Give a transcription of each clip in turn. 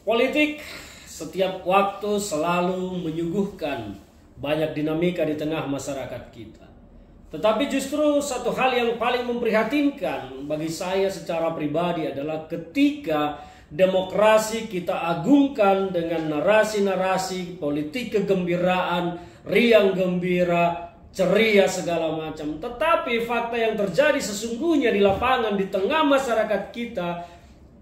Politik setiap waktu selalu menyuguhkan banyak dinamika di tengah masyarakat kita. Tetapi justru satu hal yang paling memprihatinkan bagi saya secara pribadi adalah ketika demokrasi kita agungkan dengan narasi-narasi politik kegembiraan, riang gembira, ceria segala macam. Tetapi fakta yang terjadi sesungguhnya di lapangan di tengah masyarakat kita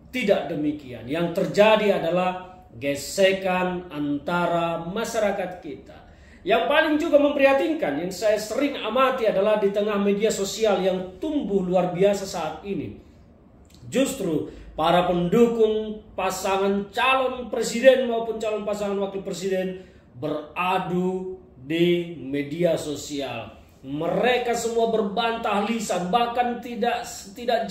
tidak demikian. Yang terjadi adalah gesekan antara masyarakat kita. Yang paling juga memprihatinkan yang saya sering amati adalah di tengah media sosial yang tumbuh luar biasa saat ini. Justru para pendukung pasangan calon presiden maupun calon pasangan wakil presiden beradu di media sosial. Mereka semua berbantah lisan, bahkan tidak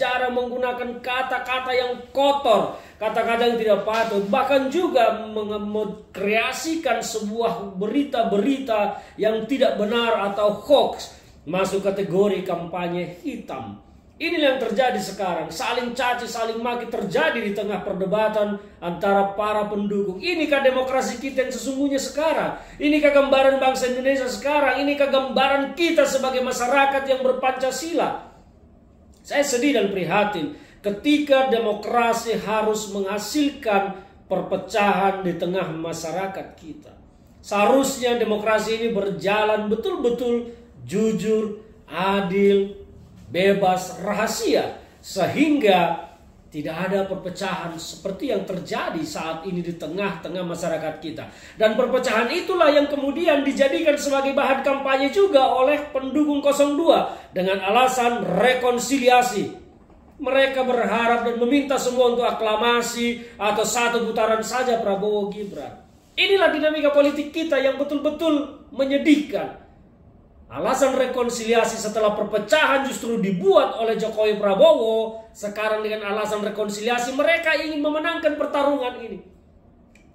jarang menggunakan kata-kata yang kotor, kata-kata yang tidak patut, bahkan juga mengkreasikan sebuah berita-berita yang tidak benar atau hoax, masuk kategori kampanye hitam. Inilah yang terjadi sekarang, saling caci, saling maki terjadi di tengah perdebatan antara para pendukung. Inikah demokrasi kita yang sesungguhnya sekarang? Inikah gambaran bangsa Indonesia sekarang? Inikah gambaran kita sebagai masyarakat yang berpancasila? Saya sedih dan prihatin ketika demokrasi harus menghasilkan perpecahan di tengah masyarakat kita. Seharusnya demokrasi ini berjalan betul-betul jujur, adil, bebas, rahasia, sehingga tidak ada perpecahan seperti yang terjadi saat ini di tengah-tengah masyarakat kita. Dan perpecahan itulah yang kemudian dijadikan sebagai bahan kampanye juga oleh pendukung 02 dengan alasan rekonsiliasi. Mereka berharap dan meminta semua untuk aklamasi atau satu putaran saja Prabowo Gibran. Inilah dinamika politik kita yang betul-betul menyedihkan. Alasan rekonsiliasi setelah perpecahan justru dibuat oleh Jokowi Prabowo. Sekarang dengan alasan rekonsiliasi mereka ingin memenangkan pertarungan ini.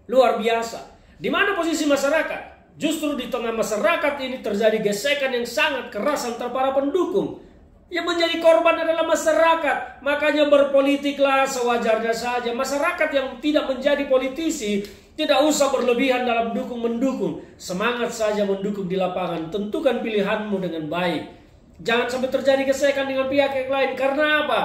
Luar biasa. Di mana posisi masyarakat? Justru di tengah masyarakat ini terjadi gesekan yang sangat keras antara para pendukung. Yang menjadi korban adalah masyarakat. Makanya berpolitiklah sewajarnya saja. Masyarakat yang tidak menjadi politisi tidak usah berlebihan dalam mendukung. Semangat saja mendukung di lapangan. Tentukan pilihanmu dengan baik. Jangan sampai terjadi gesekan dengan pihak yang lain. Karena apa?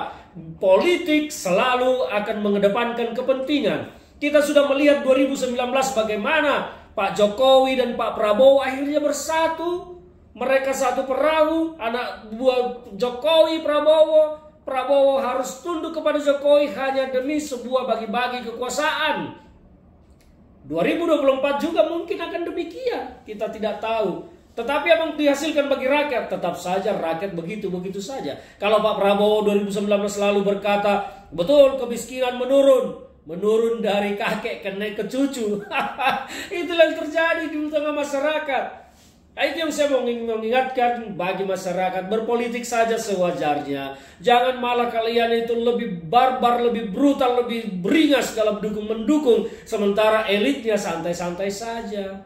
Politik selalu akan mengedepankan kepentingan. Kita sudah melihat 2019 bagaimana Pak Jokowi dan Pak Prabowo akhirnya bersatu. Mereka satu perahu. Anak buah Jokowi Prabowo. Prabowo harus tunduk kepada Jokowi hanya demi sebuah bagi-bagi kekuasaan. 2024 juga mungkin akan demikian. Kita tidak tahu. Tetapi apa yang dihasilkan bagi rakyat? Tetap saja rakyat begitu-begitu saja. Kalau Pak Prabowo 2019 lalu berkata, betul kemiskinan menurun. Menurun dari kakek ke naik ke cucu. Itulah yang terjadi di tengah masyarakat. Nah, itu yang saya mau mengingatkan bagi masyarakat. Berpolitik saja sewajarnya. Jangan malah kalian itu lebih barbar, lebih brutal, lebih beringas dalam mendukung. Sementara elitnya santai-santai saja.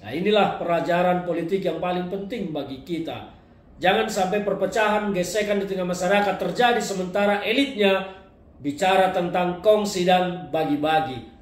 Nah, inilah pelajaran politik yang paling penting bagi kita. Jangan sampai perpecahan, gesekan di tengah masyarakat terjadi sementara elitnya bicara tentang kongsi dan bagi-bagi.